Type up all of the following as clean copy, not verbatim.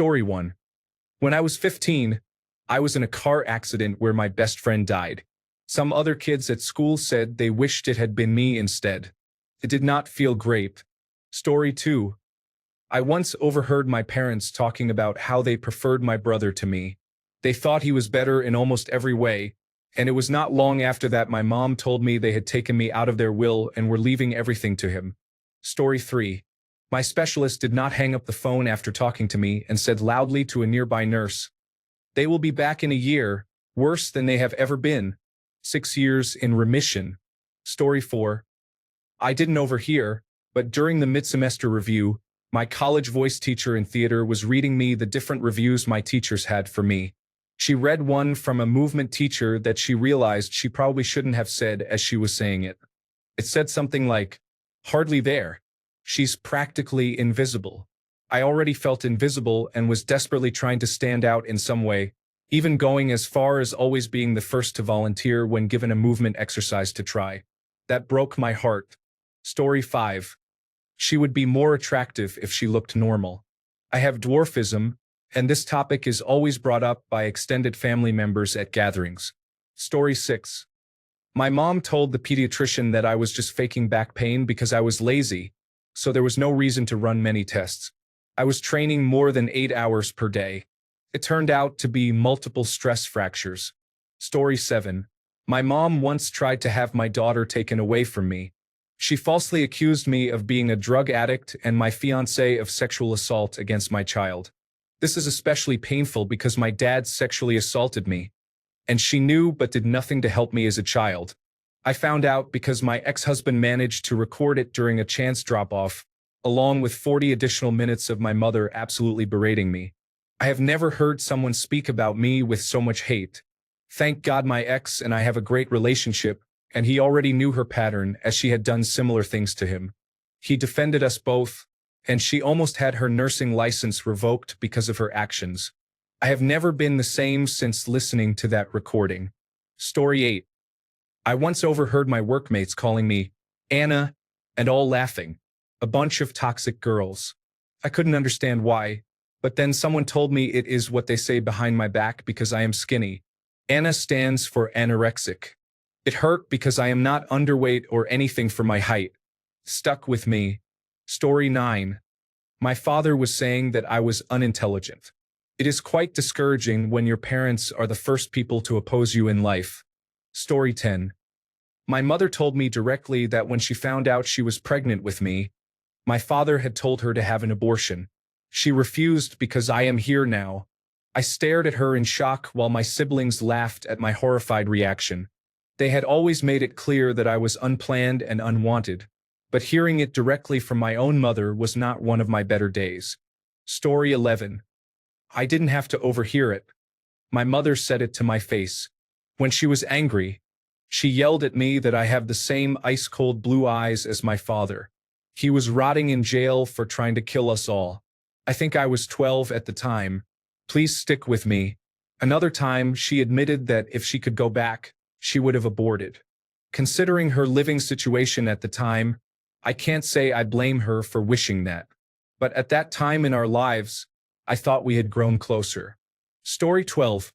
Story 1. When I was 15, I was in a car accident where my best friend died. Some other kids at school said they wished it had been me instead. It did not feel great. Story 2. I once overheard my parents talking about how they preferred my brother to me. They thought he was better in almost every way, and it was not long after that my mom told me they had taken me out of their will and were leaving everything to him. Story 3. My specialist did not hang up the phone after talking to me and said loudly to a nearby nurse, "They will be back in a year, worse than they have ever been. 6 years in remission." Story 4. I didn't overhear, but during the mid-semester review, my college voice teacher in theater was reading me the different reviews my teachers had for me. She read one from a movement teacher that she realized she probably shouldn't have said as she was saying it. It said something like, "Hardly there. She's practically invisible." I already felt invisible and was desperately trying to stand out in some way, even going as far as always being the first to volunteer when given a movement exercise to try. That broke my heart. Story 5. She would be more attractive if she looked normal. I have dwarfism, and this topic is always brought up by extended family members at gatherings. Story 6. My mom told the pediatrician that I was just faking back pain because I was lazy, so there was no reason to run many tests. I was training more than 8 hours per day. It turned out to be multiple stress fractures. Story 7. My mom once tried to have my daughter taken away from me. She falsely accused me of being a drug addict and my fiancé of sexual assault against my child. This is especially painful because my dad sexually assaulted me, and she knew but did nothing to help me as a child. I found out because my ex-husband managed to record it during a chance drop-off, along with 40 additional minutes of my mother absolutely berating me. I have never heard someone speak about me with so much hate. Thank God my ex and I have a great relationship, and he already knew her pattern as she had done similar things to him. He defended us both, and she almost had her nursing license revoked because of her actions. I have never been the same since listening to that recording. Story 8. I once overheard my workmates calling me Anna and all laughing. A bunch of toxic girls. I couldn't understand why, but then someone told me it is what they say behind my back because I am skinny. Anna stands for anorexic. It hurt because I am not underweight or anything for my height. Stuck with me. Story 9. My father was saying that I was unintelligent. It is quite discouraging when your parents are the first people to oppose you in life. Story 10. My mother told me directly that when she found out she was pregnant with me, my father had told her to have an abortion. She refused because I am here now. I stared at her in shock while my siblings laughed at my horrified reaction. They had always made it clear that I was unplanned and unwanted, but hearing it directly from my own mother was not one of my better days. Story 11. I didn't have to overhear it. My mother said it to my face. When she was angry, she yelled at me that I have the same ice-cold blue eyes as my father. He was rotting in jail for trying to kill us all. I think I was 12 at the time. Please stick with me. Another time, she admitted that if she could go back, she would have aborted. Considering her living situation at the time, I can't say I blame her for wishing that. But at that time in our lives, I thought we had grown closer. Story 12.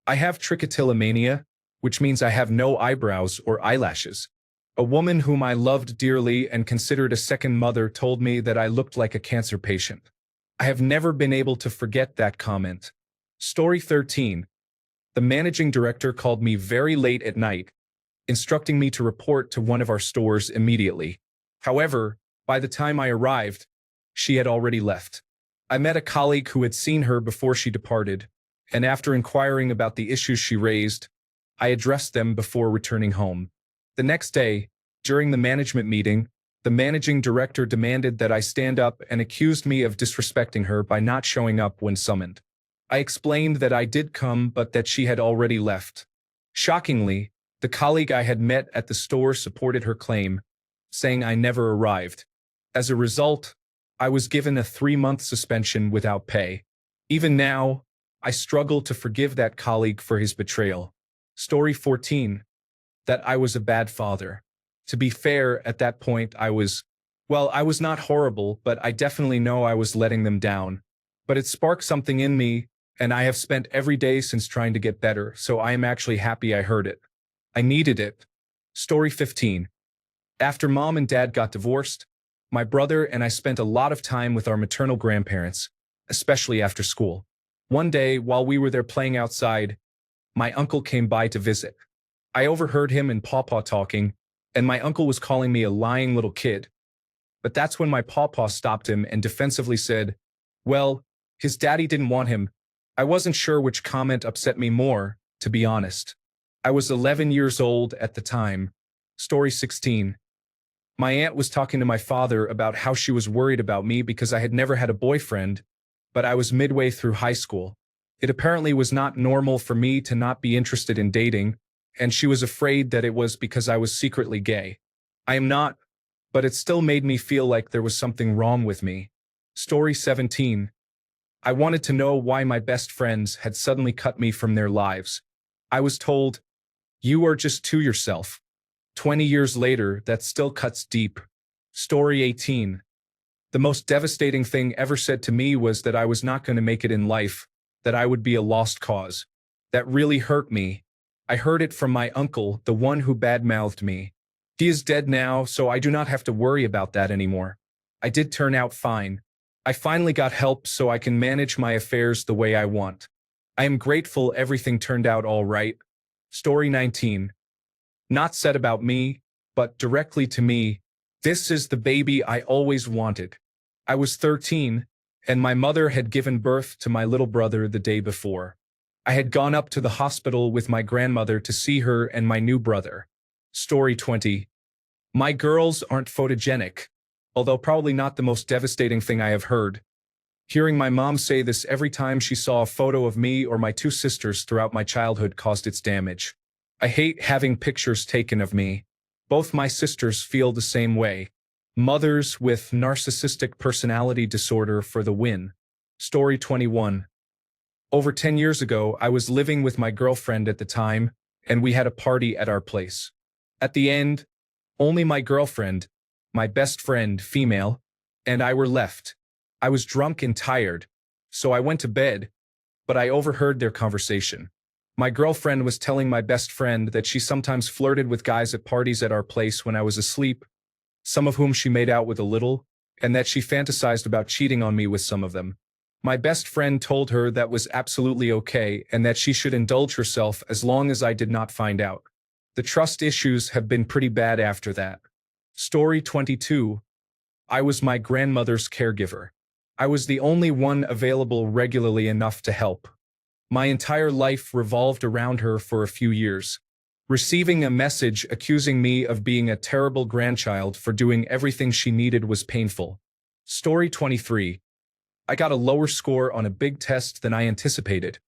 I have trichotillomania, which means I have no eyebrows or eyelashes. A woman whom I loved dearly and considered a second mother told me that I looked like a cancer patient. I have never been able to forget that comment. Story 13. The managing director called me very late at night, instructing me to report to one of our stores immediately. However, by the time I arrived, she had already left. I met a colleague who had seen her before she departed, and after inquiring about the issues she raised, I addressed them before returning home. The next day, during the management meeting, the managing director demanded that I stand up and accused me of disrespecting her by not showing up when summoned. I explained that I did come but that she had already left. Shockingly, the colleague I had met at the store supported her claim, saying I never arrived. As a result, I was given a 3-month suspension without pay. Even now, I struggle to forgive that colleague for his betrayal. Story 14. That I was a bad father. To be fair, at that point I was not horrible, but I definitely know I was letting them down. But it sparked something in me, and I have spent every day since trying to get better, so I am actually happy I heard it. I needed it. Story 15. After mom and dad got divorced, my brother and I spent a lot of time with our maternal grandparents, especially after school. One day, while we were there playing outside, my uncle came by to visit. I overheard him and Pawpaw talking, and my uncle was calling me a lying little kid. But that's when my Pawpaw stopped him and defensively said, well, his daddy didn't want him. I wasn't sure which comment upset me more, to be honest. I was 11 years old at the time. Story 16. My aunt was talking to my father about how she was worried about me because I had never had a boyfriend, but I was midway through high school. It apparently was not normal for me to not be interested in dating, and she was afraid that it was because I was secretly gay. I am not, but it still made me feel like there was something wrong with me. Story 17. I wanted to know why my best friends had suddenly cut me from their lives. I was told, you are just to yourself. 20 years later, that still cuts deep. Story 18. The most devastating thing ever said to me was that I was not going to make it in life, that I would be a lost cause. That really hurt me. I heard it from my uncle, the one who badmouthed me. He is dead now, so I do not have to worry about that anymore. I did turn out fine. I finally got help so I can manage my affairs the way I want. I am grateful everything turned out all right. Story 19. Not said about me, but directly to me. This is the baby I always wanted. I was 13, and my mother had given birth to my little brother the day before. I had gone up to the hospital with my grandmother to see her and my new brother. Story 20. My girls aren't photogenic, although probably not the most devastating thing I have heard. Hearing my mom say this every time she saw a photo of me or my two sisters throughout my childhood caused its damage. I hate having pictures taken of me. Both my sisters feel the same way. Mothers with narcissistic personality disorder for the win. Story 21. Over 10 years ago, I was living with my girlfriend at the time, and we had a party at our place. At the end, only my girlfriend, my best friend, female, and I were left. I was drunk and tired, so I went to bed, but I overheard their conversation. My girlfriend was telling my best friend that she sometimes flirted with guys at parties at our place when I was asleep, some of whom she made out with a little, and that she fantasized about cheating on me with some of them. My best friend told her that was absolutely okay and that she should indulge herself as long as I did not find out. The trust issues have been pretty bad after that. Story 22. I was my grandmother's caregiver. I was the only one available regularly enough to help. My entire life revolved around her for a few years. Receiving a message accusing me of being a terrible grandchild for doing everything she needed was painful. Story 23. I got a lower score on a big test than I anticipated,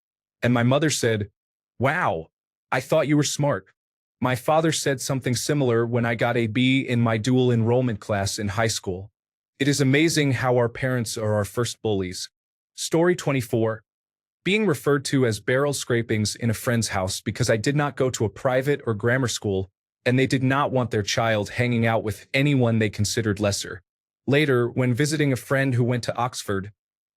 and my mother said, "Wow, I thought you were smart." My father said something similar when I got a B in my dual enrollment class in high school. It is amazing how our parents are our first bullies. Story 24. Being referred to as barrel scrapings in a friend's house because I did not go to a private or grammar school, and they did not want their child hanging out with anyone they considered lesser. Later, when visiting a friend who went to Oxford,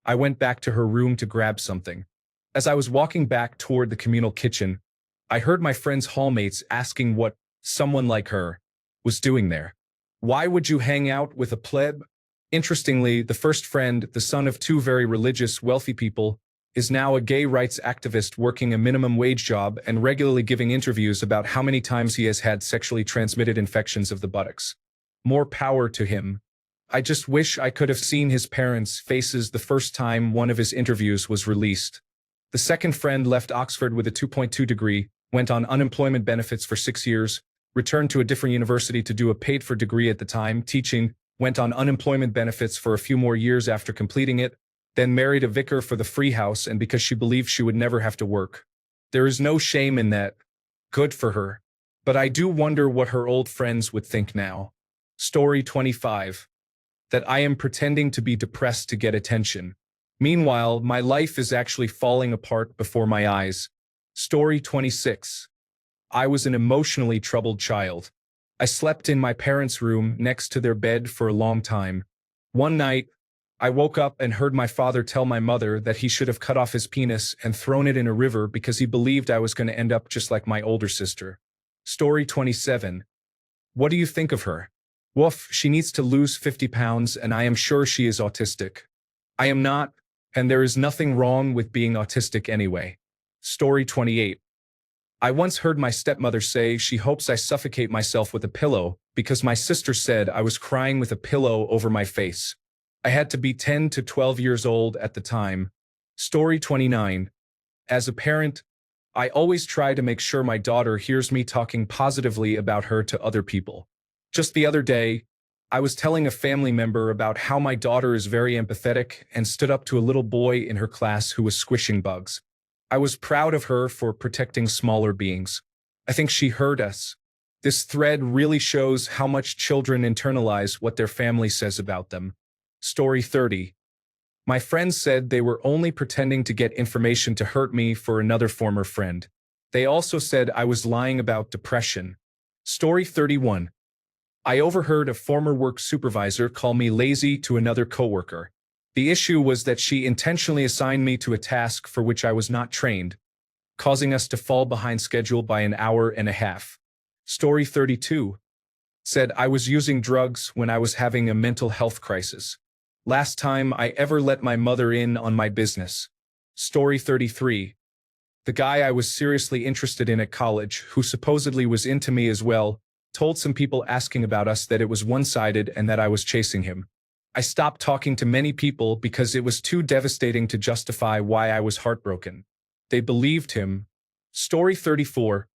I went back to her room to grab something. As I was walking back toward the communal kitchen, I heard my friend's hallmates asking what someone like her was doing there. Why would you hang out with a pleb? Interestingly, the first friend, the son of two very religious, wealthy people, is now a gay rights activist working a minimum wage job and regularly giving interviews about how many times he has had sexually transmitted infections of the buttocks. More power to him. I just wish I could have seen his parents' faces the first time one of his interviews was released. The second friend left Oxford with a 2.2 degree, went on unemployment benefits for 6 years, returned to a different university to do a paid-for degree at the time, teaching, went on unemployment benefits for a few more years after completing it, then married a vicar for the free house and because she believed she would never have to work. There is no shame in that. Good for her. But I do wonder what her old friends would think now. Story 25. That I am pretending to be depressed to get attention. Meanwhile, my life is actually falling apart before my eyes. Story 26. I was an emotionally troubled child. I slept in my parents' room next to their bed for a long time. One night, I woke up and heard my father tell my mother that he should have cut off his penis and thrown it in a river because he believed I was going to end up just like my older sister. Story 27. What do you think of her? Woof, she needs to lose 50 pounds and I am sure she is autistic. I am not, and there is nothing wrong with being autistic anyway. Story 28. I once heard my stepmother say she hopes I suffocate myself with a pillow because my sister said I was crying with a pillow over my face. I had to be 10 to 12 years old at the time. Story 29. As a parent, I always try to make sure my daughter hears me talking positively about her to other people. Just the other day, I was telling a family member about how my daughter is very empathetic and stood up to a little boy in her class who was squishing bugs. I was proud of her for protecting smaller beings. I think she heard us. This thread really shows how much children internalize what their family says about them. Story 30. My friends said they were only pretending to get information to hurt me for another former friend. They also said I was lying about depression. Story 31. I overheard a former work supervisor call me lazy to another coworker. The issue was that she intentionally assigned me to a task for which I was not trained, causing us to fall behind schedule by an hour and a half. Story 32. Said I was using drugs when I was having a mental health crisis. Last time I ever let my mother in on my business. Story 33. The guy I was seriously interested in at college, who supposedly was into me as well, told some people asking about us that it was one-sided and that I was chasing him. I stopped talking to many people because it was too devastating to justify why I was heartbroken. They believed him. Story 34.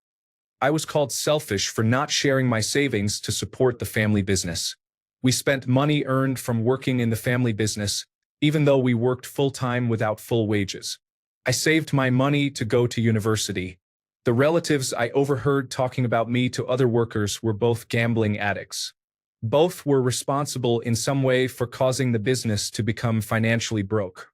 I was called selfish for not sharing my savings to support the family business. We spent money earned from working in the family business, even though we worked full-time without full wages. I saved my money to go to university. The relatives I overheard talking about me to other workers were both gambling addicts. Both were responsible in some way for causing the business to become financially broke.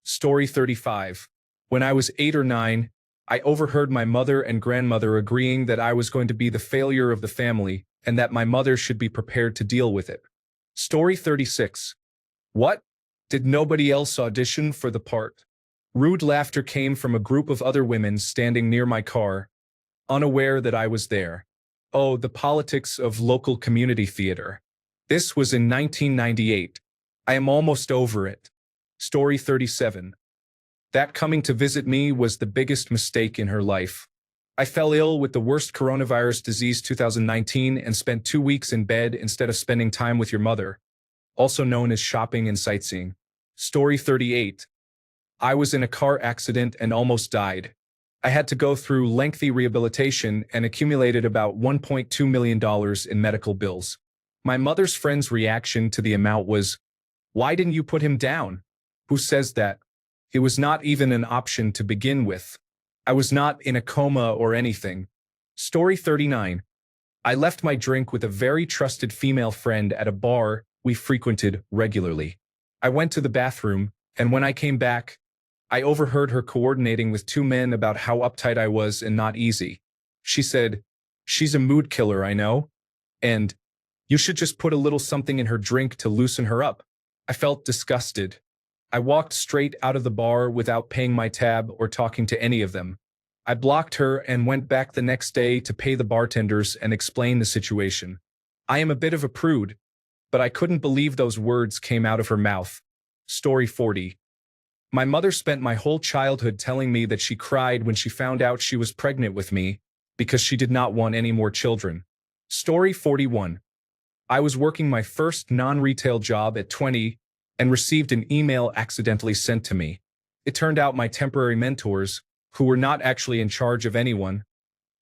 Story 35. When I was 8 or 9, I overheard my mother and grandmother agreeing that I was going to be the failure of the family and that my mother should be prepared to deal with it. Story 36. What? Did nobody else audition for the part? Rude laughter came from a group of other women standing near my car, unaware that I was there. Oh, the politics of local community theater. This was in 1998. I am almost over it. Story 37. That coming to visit me was the biggest mistake in her life. I fell ill with the worst coronavirus disease 2019 and spent 2 weeks in bed instead of spending time with your mother, also known as shopping and sightseeing. Story 38. I was in a car accident and almost died. I had to go through lengthy rehabilitation and accumulated about $1.2 million in medical bills. My mother's friend's reaction to the amount was, "Why didn't you put him down?" Who says that? It was not even an option to begin with. I was not in a coma or anything. Story 39. I left my drink with a very trusted female friend at a bar we frequented regularly. I went to the bathroom, and when I came back, I overheard her coordinating with 2 men about how uptight I was and not easy. She said, "She's a mood killer, I know. And you should just put a little something in her drink to loosen her up." I felt disgusted. I walked straight out of the bar without paying my tab or talking to any of them. I blocked her and went back the next day to pay the bartenders and explain the situation. I am a bit of a prude, but I couldn't believe those words came out of her mouth. Story 40. My mother spent my whole childhood telling me that she cried when she found out she was pregnant with me because she did not want any more children. Story 41. I was working my first non-retail job at 20 and received an email accidentally sent to me. It turned out my temporary mentors, who were not actually in charge of anyone,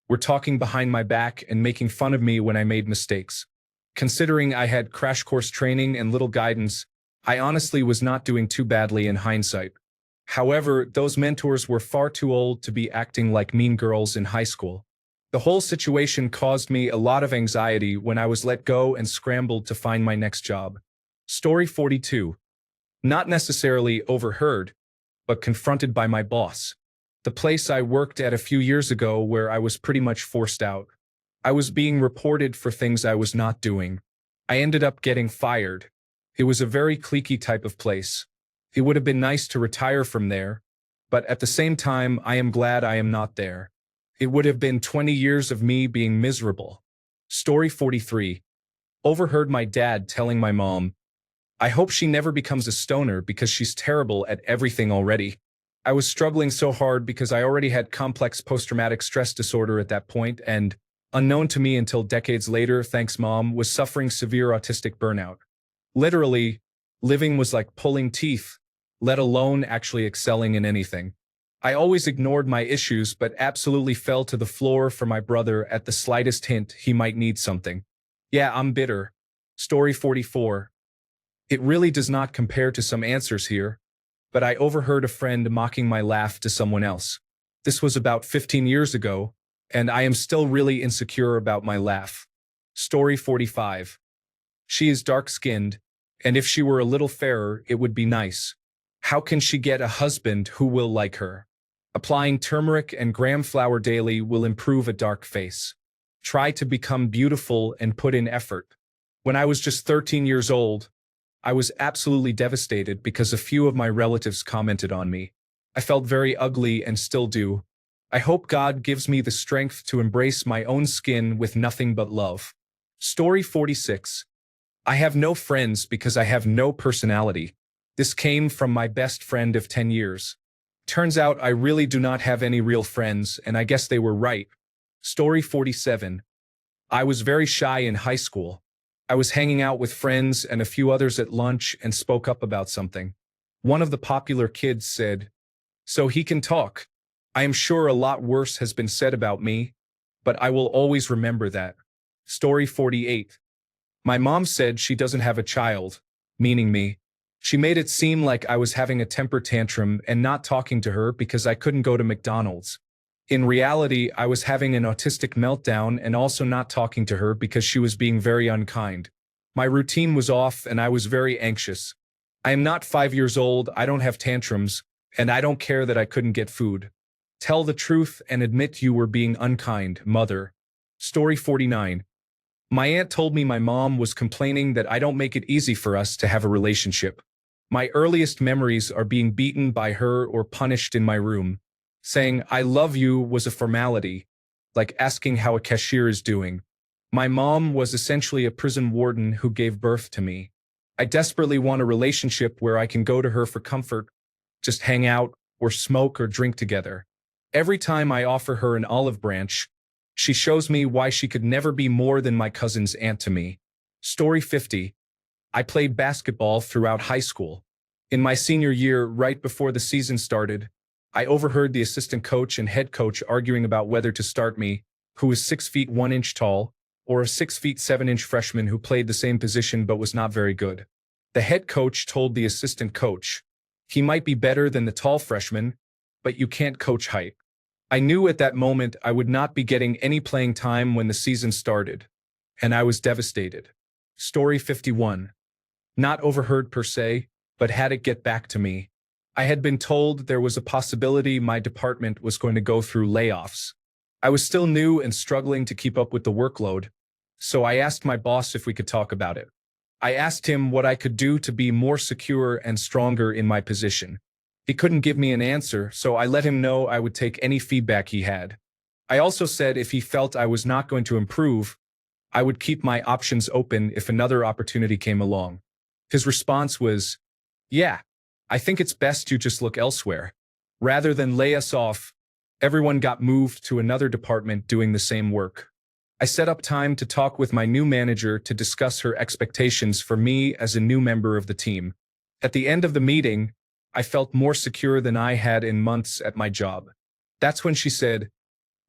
were talking behind my back and making fun of me when I made mistakes. Considering I had crash course training and little guidance, I honestly was not doing too badly in hindsight. However, those mentors were far too old to be acting like mean girls in high school. The whole situation caused me a lot of anxiety when I was let go and scrambled to find my next job. Story 42. Not necessarily overheard, but confronted by my boss. The place I worked at a few years ago where I was pretty much forced out. I was being reported for things I was not doing. I ended up getting fired. It was a very cliquey type of place. It would have been nice to retire from there, but at the same time, I am glad I am not there. It would have been 20 years of me being miserable. Story 43. Overheard my dad telling my mom, I hope she never becomes a stoner because she's terrible at everything already. I was struggling so hard because I already had complex post-traumatic stress disorder at that point and, unknown to me until decades later, thanks mom, was suffering severe autistic burnout. Literally, living was like pulling teeth, let alone actually excelling in anything. I always ignored my issues but absolutely fell to the floor for my brother at the slightest hint he might need something. Yeah, I'm bitter. Story 44. It really does not compare to some answers here, but I overheard a friend mocking my laugh to someone else. This was about 15 years ago, and I am still really insecure about my laugh. Story 45. She is dark-skinned, and if she were a little fairer, it would be nice. How can she get a husband who will like her? Applying turmeric and gram flour daily will improve a dark face. Try to become beautiful and put in effort. When I was just 13 years old, I was absolutely devastated because a few of my relatives commented on me. I felt very ugly and still do. I hope God gives me the strength to embrace my own skin with nothing but love. Story 46. I have no friends because I have no personality. This came from my best friend of 10 years. Turns out I really do not have any real friends, and I guess they were right. Story 47. I was very shy in high school. I was hanging out with friends and a few others at lunch and spoke up about something. One of the popular kids said, "So he can talk." I am sure a lot worse has been said about me, but I will always remember that. Story 48. My mom said she doesn't have a child, meaning me. She made it seem like I was having a temper tantrum and not talking to her because I couldn't go to McDonald's. In reality, I was having an autistic meltdown and also not talking to her because she was being very unkind. My routine was off and I was very anxious. I am not 5 years old, I don't have tantrums, and I don't care that I couldn't get food. Tell the truth and admit you were being unkind, mother. Story 49. My aunt told me my mom was complaining that I don't make it easy for us to have a relationship. My earliest memories are being beaten by her or punished in my room. Saying, "I love you" was a formality, like asking how a cashier is doing. My mom was essentially a prison warden who gave birth to me. I desperately want a relationship where I can go to her for comfort, just hang out, or smoke or drink together. Every time I offer her an olive branch, she shows me why she could never be more than my cousin's aunt to me. Story 50. I played basketball throughout high school. In my senior year, right before the season started, I overheard the assistant coach and head coach arguing about whether to start me, who was 6 feet 1 inch tall, or a 6 feet 7 inch freshman who played the same position but was not very good. The head coach told the assistant coach, "He might be better than the tall freshman, but you can't coach height." I knew at that moment I would not be getting any playing time when the season started, and I was devastated. Story 51. Not overheard per se, but had it get back to me. I had been told there was a possibility my department was going to go through layoffs. I was still new and struggling to keep up with the workload, so I asked my boss if we could talk about it. I asked him what I could do to be more secure and stronger in my position. He couldn't give me an answer, so I let him know I would take any feedback he had. I also said if he felt I was not going to improve, I would keep my options open if another opportunity came along. His response was, "Yeah, I think it's best you just look elsewhere." Rather than lay us off, everyone got moved to another department doing the same work. I set up time to talk with my new manager to discuss her expectations for me as a new member of the team. At the end of the meeting, I felt more secure than I had in months at my job. That's when she said,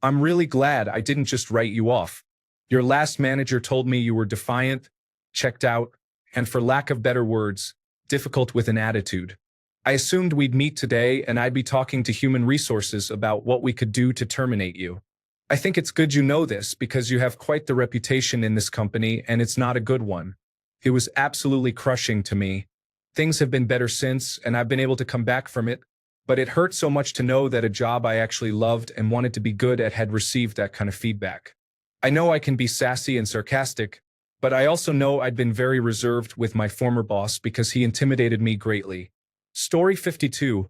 "I'm really glad I didn't just write you off. Your last manager told me you were defiant, checked out, and for lack of better words, difficult with an attitude. I assumed we'd meet today and I'd be talking to human resources about what we could do to terminate you. I think it's good you know this because you have quite the reputation in this company and it's not a good one." It was absolutely crushing to me. Things have been better since and I've been able to come back from it, but it hurt so much to know that a job I actually loved and wanted to be good at had received that kind of feedback. I know I can be sassy and sarcastic, But I also know I'd been very reserved with my former boss because he intimidated me greatly. Story 52.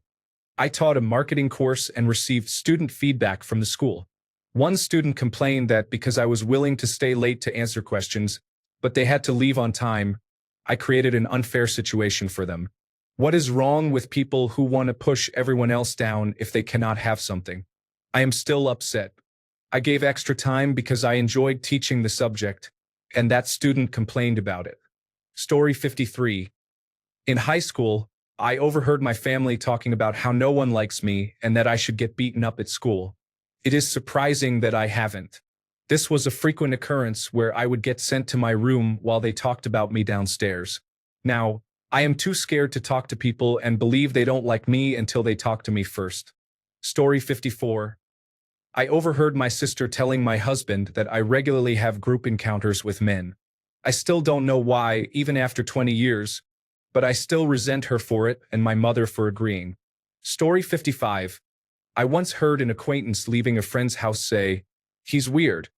I taught a marketing course and received student feedback from the school. One student complained that because I was willing to stay late to answer questions, but they had to leave on time, I created an unfair situation for them. What is wrong with people who want to push everyone else down if they cannot have something? I am still upset. I gave extra time because I enjoyed teaching the subject, and that student complained about it. Story 53. In high school, I overheard my family talking about how no one likes me and that I should get beaten up at school. It is surprising that I haven't. This was a frequent occurrence where I would get sent to my room while they talked about me downstairs. Now, I am too scared to talk to people and believe they don't like me until they talk to me first. Story 54. I overheard my sister telling my husband that I regularly have group encounters with men. I still don't know why, even after 20 years, but I still resent her for it and my mother for agreeing. Story 55. I once heard an acquaintance leaving a friend's house say, "He's weird,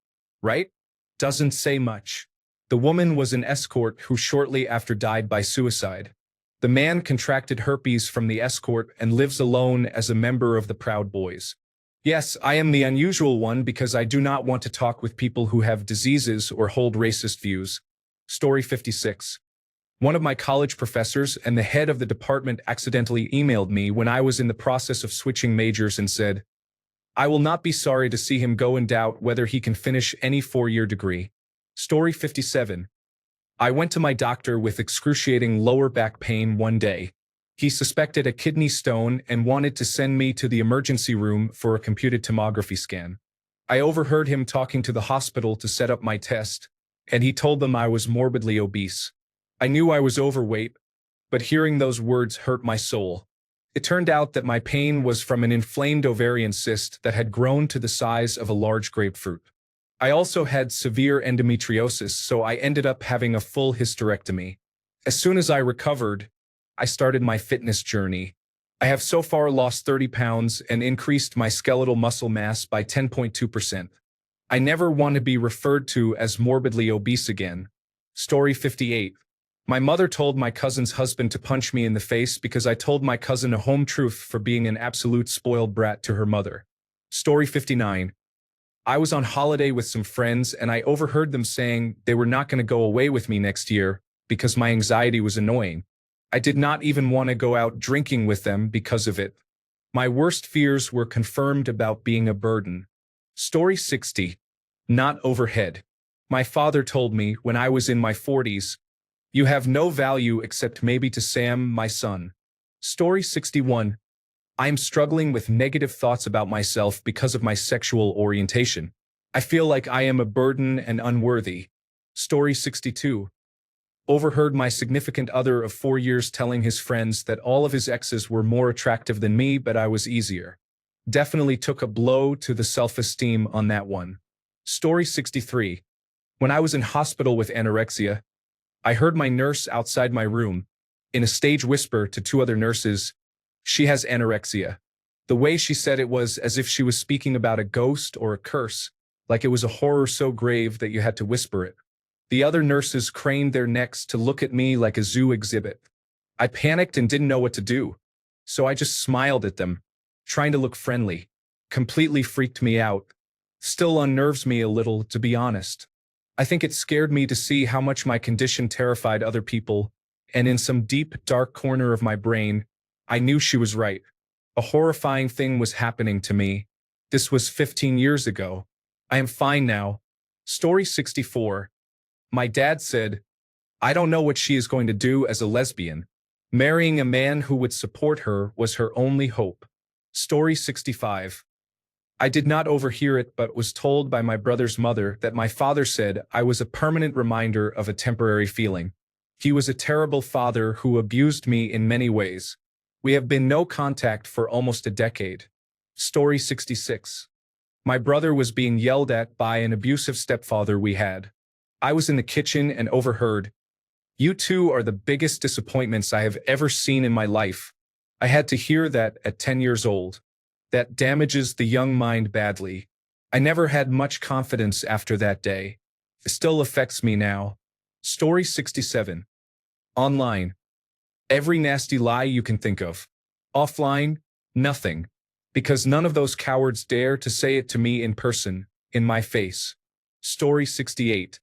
right? Doesn't say much." The woman was an escort who shortly after died by suicide. The man contracted herpes from the escort and lives alone as a member of the Proud Boys. Yes, I am the unusual one because I do not want to talk with people who have diseases or hold racist views. Story 56. One of my college professors and the head of the department accidentally emailed me when I was in the process of switching majors and said, "I will not be sorry to see him go in doubt whether he can finish any 4-year degree." Story 57. I went to my doctor with excruciating lower back pain one day. He suspected a kidney stone and wanted to send me to the emergency room for a computed tomography scan. I overheard him talking to the hospital to set up my test, and he told them I was morbidly obese. I knew I was overweight, but hearing those words hurt my soul. It turned out that my pain was from an inflamed ovarian cyst that had grown to the size of a large grapefruit. I also had severe endometriosis, so I ended up having a full hysterectomy. As soon as I recovered, I started my fitness journey. I have so far lost 30 pounds and increased my skeletal muscle mass by 10.2%. I never want to be referred to as morbidly obese again. Story 58. My mother told my cousin's husband to punch me in the face because I told my cousin a home truth for being an absolute spoiled brat to her mother. Story 59. I was on holiday with some friends and I overheard them saying they were not going to go away with me next year because my anxiety was annoying. I did not even want to go out drinking with them because of it. My worst fears were confirmed about being a burden. Story 60. Not overhead. My father told me when I was in my 40s, "You have no value except maybe to Sam, my son." Story 61. I am struggling with negative thoughts about myself because of my sexual orientation. I feel like I am a burden and unworthy. Story 62. Overheard my significant other of 4 years telling his friends that all of his exes were more attractive than me, but I was easier. Definitely took a blow to the self-esteem on that one. Story 63. When I was in hospital with anorexia, I heard my nurse outside my room, in a stage whisper to 2 other nurses, "She has anorexia." The way she said it was as if she was speaking about a ghost or a curse, like it was a horror so grave that you had to whisper it. The other nurses craned their necks to look at me like a zoo exhibit. I panicked and didn't know what to do, so I just smiled at them, trying to look friendly. Completely freaked me out. Still unnerves me a little, to be honest. I think it scared me to see how much my condition terrified other people, and in some deep, dark corner of my brain, I knew she was right. A horrifying thing was happening to me. This was 15 years ago. I am fine now. Story 64. My dad said, "I don't know what she is going to do as a lesbian. Marrying a man who would support her was her only hope." Story 65. I did not overhear it but was told by my brother's mother that my father said I was a permanent reminder of a temporary feeling. He was a terrible father who abused me in many ways. We have been no contact for almost a decade. Story 66. My brother was being yelled at by an abusive stepfather we had. I was in the kitchen and overheard, "You two are the biggest disappointments I have ever seen in my life." I had to hear that at 10 years old. That damages the young mind badly. I never had much confidence after that day. It still affects me now. Story 67. Online. Every nasty lie you can think of. Offline, nothing. Because none of those cowards dare to say it to me in person, in my face. Story 68.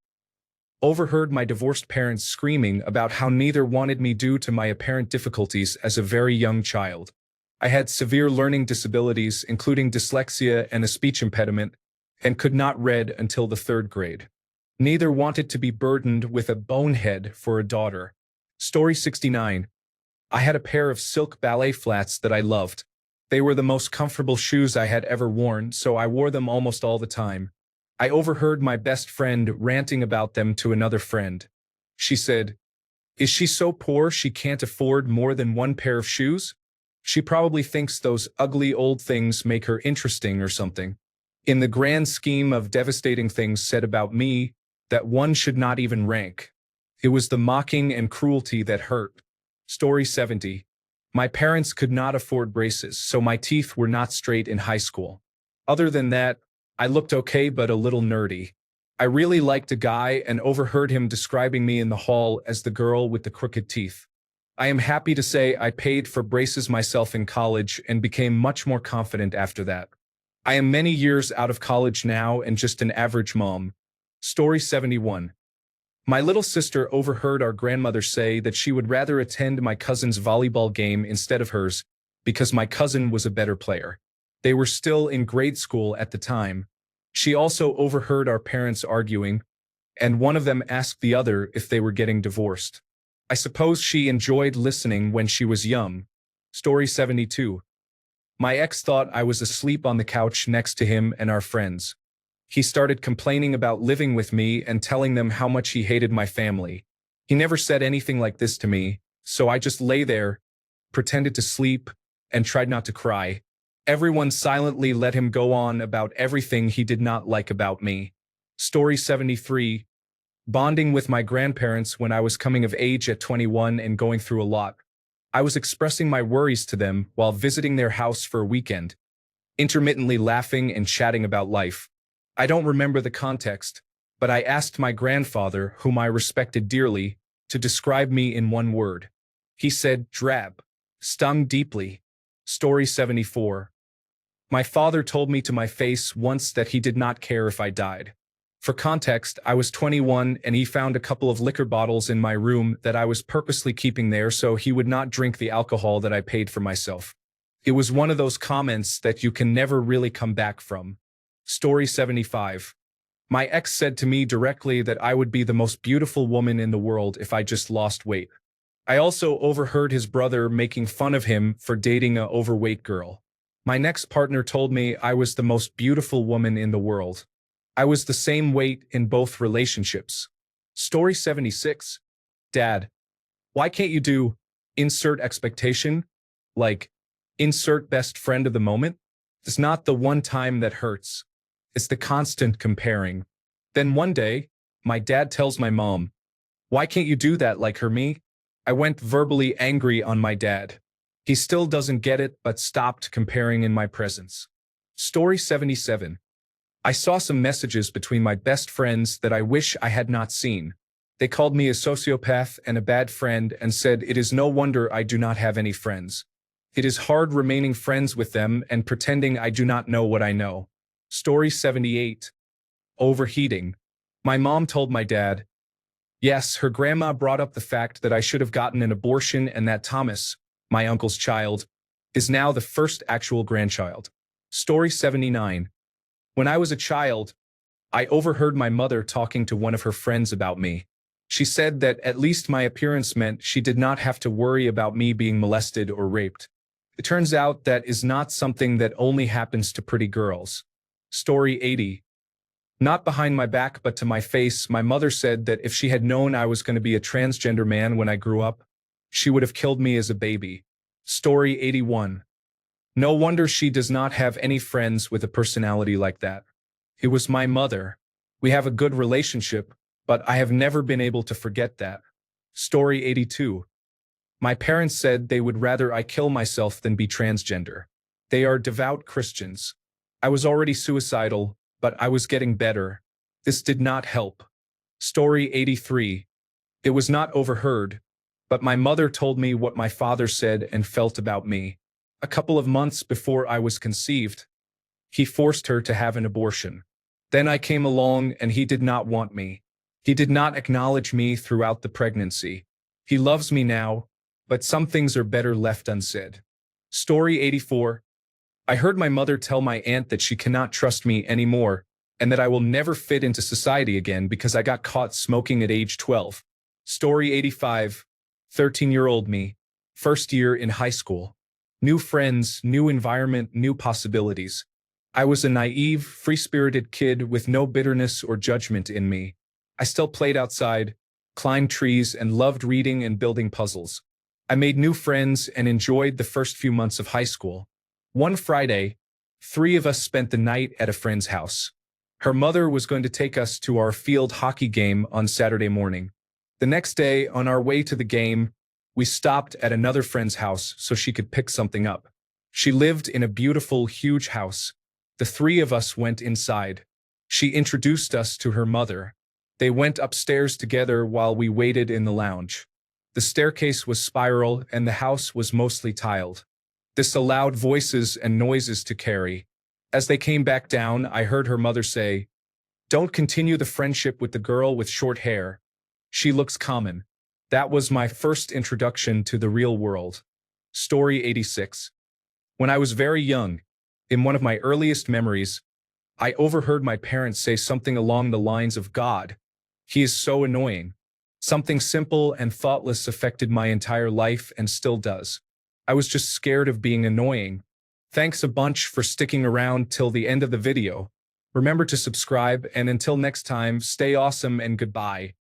Overheard my divorced parents screaming about how neither wanted me due to my apparent difficulties as a very young child. I had severe learning disabilities, including dyslexia and a speech impediment, and could not read until the 3rd grade. Neither wanted to be burdened with a bonehead for a daughter. Story 69. I had a pair of silk ballet flats that I loved. They were the most comfortable shoes I had ever worn, so I wore them almost all the time. I overheard my best friend ranting about them to another friend. She said, "Is she so poor she can't afford more than one pair of shoes? She probably thinks those ugly old things make her interesting or something." In the grand scheme of devastating things said about me, that one should not even rank. It was the mocking and cruelty that hurt. Story 70. My parents could not afford braces, so my teeth were not straight in high school. Other than that, I looked okay but a little nerdy. I really liked a guy and overheard him describing me in the hall as the girl with the crooked teeth. I am happy to say I paid for braces myself in college and became much more confident after that. I am many years out of college now and just an average mom. Story 71. My little sister overheard our grandmother say that she would rather attend my cousin's volleyball game instead of hers because my cousin was a better player. They were still in grade school at the time. She also overheard our parents arguing, and one of them asked the other if they were getting divorced. I suppose she enjoyed listening when she was young. Story 72. My ex thought I was asleep on the couch next to him and our friends. He started complaining about living with me and telling them how much he hated my family. He never said anything like this to me, so I just lay there, pretended to sleep, and tried not to cry. Everyone silently let him go on about everything he did not like about me. Story 73. Bonding with my grandparents when I was coming of age at 21 and going through a lot. I was expressing my worries to them while visiting their house for a weekend, intermittently laughing and chatting about life. I don't remember the context, but I asked my grandfather, whom I respected dearly, to describe me in one word. He said, drab. Stung deeply. Story 74. My father told me to my face once that he did not care if I died. For context, I was 21 and he found a couple of liquor bottles in my room that I was purposely keeping there so he would not drink the alcohol that I paid for myself. It was one of those comments that you can never really come back from. Story 75. My ex said to me directly that I would be the most beautiful woman in the world if I just lost weight. I also overheard his brother making fun of him for dating a overweight girl. My next partner told me I was the most beautiful woman in the world. I was the same weight in both relationships. Story 76. Dad, why can't you do insert expectation? Like, insert best friend of the moment? It's not the one time that hurts. It's the constant comparing. Then one day, my dad tells my mom, "Why can't you do that like her, me?" I went verbally angry on my dad. He still doesn't get it but stopped comparing in my presence. Story 77. I saw some messages between my best friends that I wish I had not seen. They called me a sociopath and a bad friend and said it is no wonder I do not have any friends. It is hard remaining friends with them and pretending I do not know what I know. Story 78. Overheating. My mom told my dad, yes, her grandma brought up the fact that I should have gotten an abortion and that Thomas, my uncle's child, is now the first actual grandchild. Story 79. When I was a child, I overheard my mother talking to one of her friends about me. She said that at least my appearance meant she did not have to worry about me being molested or raped. It turns out that is not something that only happens to pretty girls. Story 80. Not behind my back but to my face, my mother said that if she had known I was going to be a transgender man when I grew up, she would have killed me as a baby. Story 81. No wonder she does not have any friends with a personality like that. It was my mother. We have a good relationship, but I have never been able to forget that. Story 82. My parents said they would rather I kill myself than be transgender. They are devout Christians. I was already suicidal, but I was getting better. This did not help. Story 83. It was not overheard, but my mother told me what my father said and felt about me. A couple of months before I was conceived, he forced her to have an abortion. Then I came along and he did not want me. He did not acknowledge me throughout the pregnancy. He loves me now, but some things are better left unsaid. Story 84. I heard my mother tell my aunt that she cannot trust me anymore and that I will never fit into society again because I got caught smoking at age 12. Story 85. 13-year-old me. First year in high school. New friends, new environment, new possibilities. I was a naive, free-spirited kid with no bitterness or judgment in me. I still played outside, climbed trees, and loved reading and building puzzles. I made new friends and enjoyed the first few months of high school. One Friday, 3 of us spent the night at a friend's house. Her mother was going to take us to our field hockey game on Saturday morning. The next day, on our way to the game, we stopped at another friend's house so she could pick something up. She lived in a beautiful, huge house. The 3 of us went inside. She introduced us to her mother. They went upstairs together while we waited in the lounge. The staircase was spiral and the house was mostly tiled. This allowed voices and noises to carry. As they came back down, I heard her mother say, "Don't continue the friendship with the girl with short hair. She looks common." That was my first introduction to the real world. Story 86. When I was very young, in one of my earliest memories, I overheard my parents say something along the lines of, "God, he is so annoying." Something simple and thoughtless affected my entire life and still does. I was just scared of being annoying. Thanks a bunch for sticking around till the end of the video. Remember to subscribe, and until next time, stay awesome and goodbye.